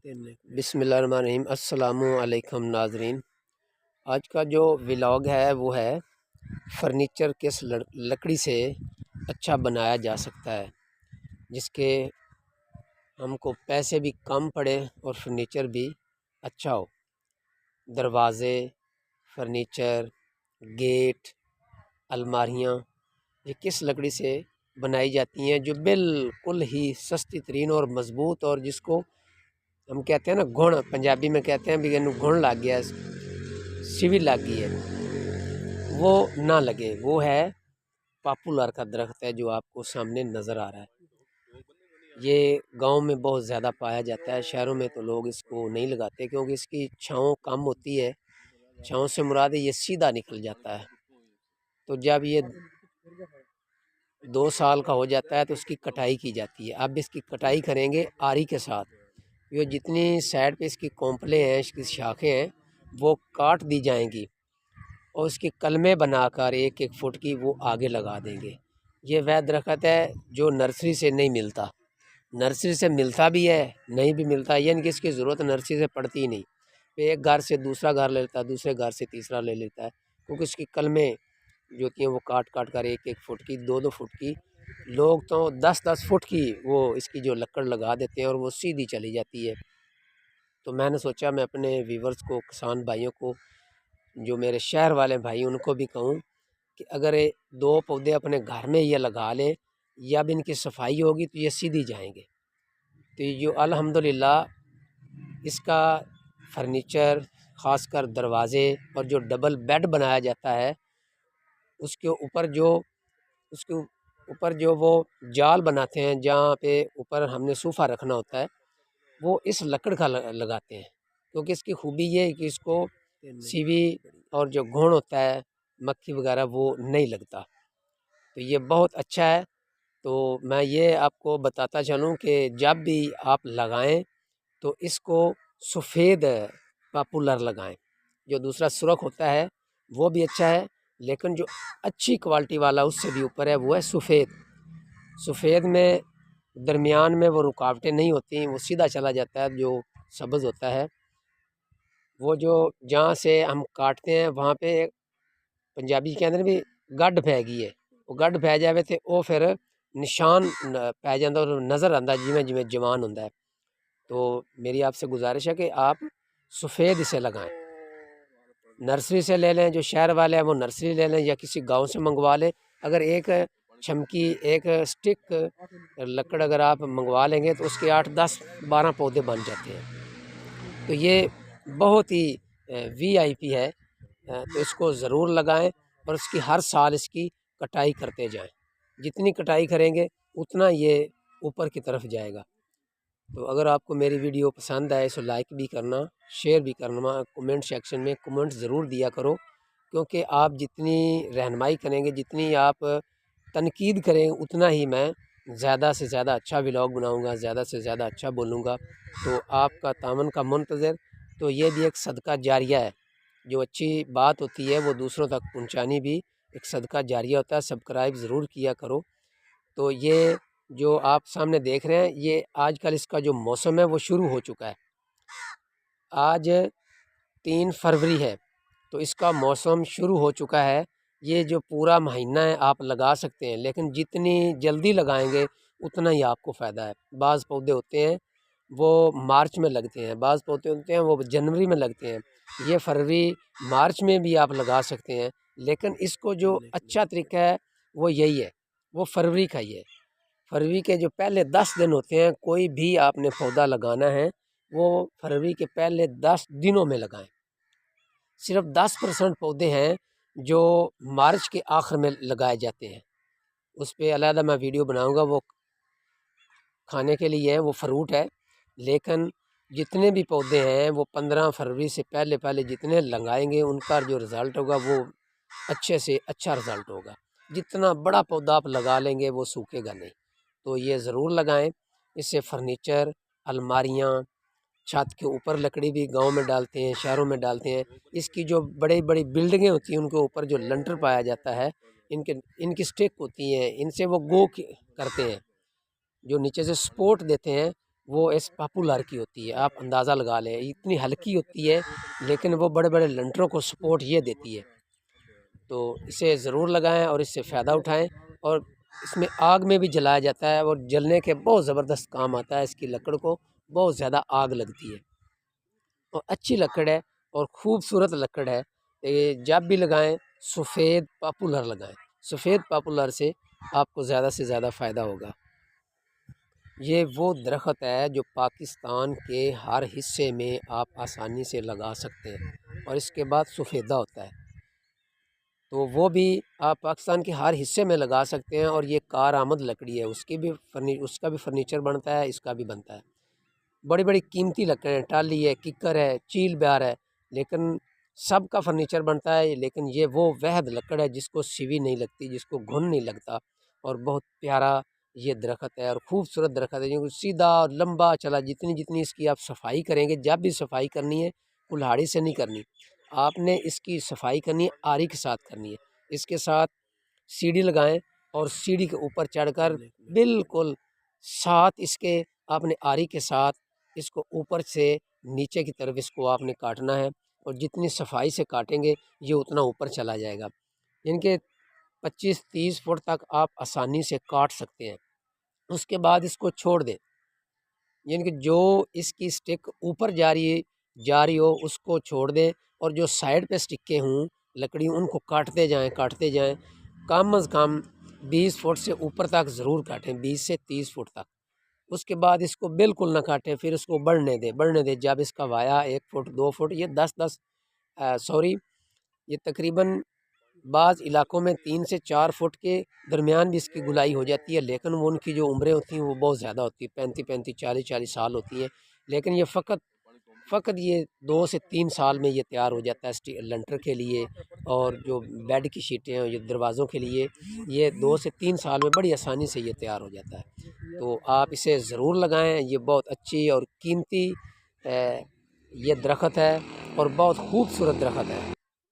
بسم اللہ الرحمن الرحیم۔ السلام علیکم ناظرین، آج کا جو ولاگ ہے وہ ہے فرنیچر کس لکڑی سے اچھا بنایا جا سکتا ہے، جس کے ہم کو پیسے بھی کم پڑے اور فرنیچر بھی اچھا ہو۔ دروازے، فرنیچر، گیٹ، الماریاں یہ کس لکڑی سے بنائی جاتی ہیں جو بالکل ہی سستی ترین اور مضبوط، اور جس کو ہم کہتے ہیں نا گھن، پنجابی میں کہتے ہیں بھی گھن لگ گیا، سیوی لگ گئی ہے، وہ نہ لگے۔ وہ ہے پاپولر کا درخت ہے جو آپ کو سامنے نظر آ رہا ہے۔ یہ گاؤں میں بہت زیادہ پایا جاتا ہے، شہروں میں تو لوگ اس کو نہیں لگاتے کیونکہ اس کی چھاؤں کم ہوتی ہے۔ چھاؤں سے مراد ہے یہ سیدھا نکل جاتا ہے، تو جب یہ 2 سال کا ہو جاتا ہے تو اس کی کٹائی کی جاتی ہے۔ اب اس کی کٹائی کریں گے آری کے ساتھ، یہ جتنی سائڈ پہ اس کی کونپلیں ہیں، اس کی شاخیں ہیں، وہ کاٹ دی جائیں گی اور اس کی کلمیں بنا کر 1-1 فٹ کی وہ آگے لگا دیں گے۔ یہ وہ درخت ہے جو نرسری سے نہیں ملتا، نرسری سے ملتا بھی ہے نہیں بھی ملتا، یعنی کہ اس کی ضرورت نرسری سے پڑتی ہی نہیں۔ ایک گھر سے دوسرا گھر لے لیتا ہے، دوسرے گھر سے تیسرا لے لیتا ہے، کیونکہ اس کی کلمیں جو ہوتی ہیں وہ کاٹ کر 1-1 فٹ کی، 2-2 فٹ کی، لوگ تو 10-10 فٹ کی وہ اس کی جو لکڑ لگا دیتے ہیں اور وہ سیدھی چلی جاتی ہے۔ تو میں نے سوچا میں اپنے ویورز کو، کسان بھائیوں کو، جو میرے شہر والے بھائی، ان کو بھی کہوں کہ اگر 2 پودے اپنے گھر میں یہ لگا لیں، یا بھی ان کی صفائی ہوگی تو یہ سیدھی جائیں گے۔ تو یہ جو الحمدللہ اس کا فرنیچر، خاص کر دروازے اور جو ڈبل بیڈ بنایا جاتا ہے، اس کے اوپر جو وہ جال بناتے ہیں جہاں پہ اوپر ہم نے صوفہ رکھنا ہوتا ہے، وہ اس لکڑ کا لگاتے ہیں، کیونکہ اس کی خوبی یہ ہے کہ اس کو سیوی اور جو گھون ہوتا ہے، مکھی وغیرہ، وہ نہیں لگتا، تو یہ بہت اچھا ہے۔ تو میں یہ آپ کو بتاتا چلوں کہ جب بھی آپ لگائیں تو اس کو سفید پاپولر لگائیں، جو دوسرا سرخ ہوتا ہے وہ بھی اچھا ہے، لیکن جو اچھی کوالٹی والا اس سے بھی اوپر ہے وہ ہے سفید۔ سفید میں درمیان میں وہ رکاوٹیں نہیں ہوتی، وہ سیدھا چلا جاتا ہے۔ جو سبز ہوتا ہے وہ جو جہاں سے ہم کاٹتے ہیں وہاں پہ پنجابی کے اندر بھی گڈ پی گئی ہے، وہ گڈ پی جائے تو وہ پھر نشان پی جاتا اور نظر آتا جویں جویں جوان ہوتا ہے۔ تو میری آپ سے گزارش ہے کہ آپ سفید اسے لگائیں، نرسری سے لے لیں، جو شہر والے ہیں وہ نرسری لے لیں یا کسی گاؤں سے منگوا لیں۔ اگر ایک چھمکی، ایک سٹک لکڑ اگر آپ منگوا لیں گے تو اس کے 8-10-12 پودے بن جاتے ہیں، تو یہ بہت ہی VIP ہے۔ تو اس کو ضرور لگائیں اور اس کی ہر سال اس کی کٹائی کرتے جائیں، جتنی کٹائی کریں گے اتنا یہ اوپر کی طرف جائے گا۔ تو اگر آپ کو میری ویڈیو پسند آئے تو لائک بھی کرنا، شیئر بھی کرنا، کمنٹ سیکشن میں کمنٹ ضرور دیا کرو، کیونکہ آپ جتنی رہنمائی کریں گے، جتنی آپ تنقید کریں، اتنا ہی میں زیادہ سے زیادہ اچھا ولاگ بناؤں گا، زیادہ سے زیادہ اچھا بولوں گا۔ تو آپ کا تعاون کا منتظر۔ تو یہ بھی ایک صدقہ جاریہ ہے، جو اچھی بات ہوتی ہے وہ دوسروں تک پہنچانی بھی ایک صدقہ جاریہ ہوتا ہے۔ سبسکرائب ضرور کیا کرو۔ تو یہ جو آپ سامنے دیکھ رہے ہیں، یہ آج کل اس کا جو موسم ہے وہ شروع ہو چکا ہے۔ آج 3 فروری ہے، تو اس کا موسم شروع ہو چکا ہے۔ یہ جو پورا مہینہ ہے آپ لگا سکتے ہیں، لیکن جتنی جلدی لگائیں گے اتنا ہی آپ کو فائدہ ہے۔ بعض پودے ہوتے ہیں وہ مارچ میں لگتے ہیں، بعض پودے ہوتے ہیں وہ جنوری میں لگتے ہیں، یہ فروری مارچ میں بھی آپ لگا سکتے ہیں، لیکن اس کو جو اچھا طریقہ ہے وہ یہی ہے، وہ فروری کا ہی ہے۔ فروری کے جو پہلے 10 دن ہوتے ہیں، کوئی بھی آپ نے پودا لگانا ہے وہ فروری کے پہلے 10 دنوں میں لگائیں۔ صرف 10% پودے ہیں جو مارچ کے آخر میں لگائے جاتے ہیں، اس پہ علیحدہ میں ویڈیو بناؤں گا، وہ کھانے کے لیے ہے، وہ فروٹ ہے۔ لیکن جتنے بھی پودے ہیں وہ 15 فروری سے پہلے جتنے لگائیں گے ان کا جو رزلٹ ہوگا وہ اچھے سے اچھا رزلٹ ہوگا۔ جتنا بڑا پودا آپ لگا لیں گے وہ سوکھے گا نہیں، تو یہ ضرور لگائیں۔ اس سے فرنیچر، الماریاں، چھت کے اوپر لکڑی بھی گاؤں میں ڈالتے ہیں، شہروں میں ڈالتے ہیں۔ اس کی جو بڑی بڑی بلڈنگیں ہوتی ہیں ان کے اوپر جو لنٹر پایا جاتا ہے، ان کی سٹک ہوتی ہیں، ان سے وہ گو کرتے ہیں، جو نیچے سے سپورٹ دیتے ہیں، وہ اس پاپولر کی ہوتی ہے، آپ اندازہ لگا لیں، اتنی ہلکی ہوتی ہے لیکن وہ بڑے بڑے لنٹروں کو سپورٹ یہ دیتی ہے۔ تو اسے ضرور لگائیں اور اس سے فائدہ اٹھائیں، اور اس میں آگ میں بھی جلایا جاتا ہے اور جلنے کے بہت زبردست کام آتا ہے، اس کی لکڑ کو بہت زیادہ آگ لگتی ہے اور اچھی لکڑ ہے اور خوبصورت لکڑ ہے۔ جب بھی لگائیں سفید پاپولر لگائیں، سفید پاپولر سے آپ کو زیادہ سے زیادہ فائدہ ہوگا۔ یہ وہ درخت ہے جو پاکستان کے ہر حصے میں آپ آسانی سے لگا سکتے ہیں، اور اس کے بعد سفیدہ ہوتا ہے، تو وہ بھی آپ پاکستان کے ہر حصے میں لگا سکتے ہیں، اور یہ کارآمد لکڑی ہے، اس کا بھی فرنیچر بنتا ہے، اس کا بھی بنتا ہے۔ بڑی بڑی قیمتی لکڑیں ہیں، ٹالی ہے، ککر ہے، چیل بیار ہے، لیکن سب کا فرنیچر بنتا ہے، لیکن یہ وہ وحد لکڑ ہے جس کو سیوی نہیں لگتی، جس کو گھن نہیں لگتا، اور بہت پیارا یہ درخت ہے اور خوبصورت درخت ہے، کیونکہ سیدھا اور لمبا چلا، جتنی اس کی آپ صفائی کریں گے، جب بھی صفائی کرنی ہے کلہاڑی سے نہیں کرنی، آپ نے اس کی صفائی کرنی ہے آری کے ساتھ کرنی ہے۔ اس کے ساتھ سیڑھی لگائیں اور سیڑھی کے اوپر چڑھ کر بالکل ساتھ اس کے آپ نے آری کے ساتھ اس کو اوپر سے نیچے کی طرف اس کو آپ نے کاٹنا ہے، اور جتنی صفائی سے کاٹیں گے یہ اتنا اوپر چلا جائے گا، یعنی کہ 25-30 فٹ تک آپ آسانی سے کاٹ سکتے ہیں۔ اس کے بعد اس کو چھوڑ دیں، یعنی کہ جو اس کی سٹک اوپر جا رہی ہو اس کو چھوڑ دیں، اور جو سائڈ پہ سٹکیں ہوں لکڑی ان کو کاٹتے جائیں، کم از کم 20 فٹ سے اوپر تک ضرور کاٹیں، 20 سے 30 فٹ تک۔ اس کے بعد اس کو بالکل نہ کاٹیں، پھر اس کو بڑھنے دیں، جب اس کا وایا 1 فٹ 2 فٹ یہ 10 یہ تقریباً بعض علاقوں میں 3 سے 4 فٹ کے درمیان بھی اس کی گلائی ہو جاتی ہے، لیکن وہ ان کی جو عمریں ہوتی ہیں وہ بہت زیادہ ہوتی ہے، 35 40 سال ہوتی ہے، لیکن یہ فقط یہ 2 سے 3 سال میں یہ تیار ہو جاتا ہے لنٹر کے لیے، اور جو بیڈ کی شیٹیں ہیں یہ دروازوں کے لیے، یہ 2 سے 3 سال میں بڑی آسانی سے یہ تیار ہو جاتا ہے۔ تو آپ اسے ضرور لگائیں، یہ بہت اچھی اور قیمتی یہ درخت ہے اور بہت خوبصورت درخت ہے۔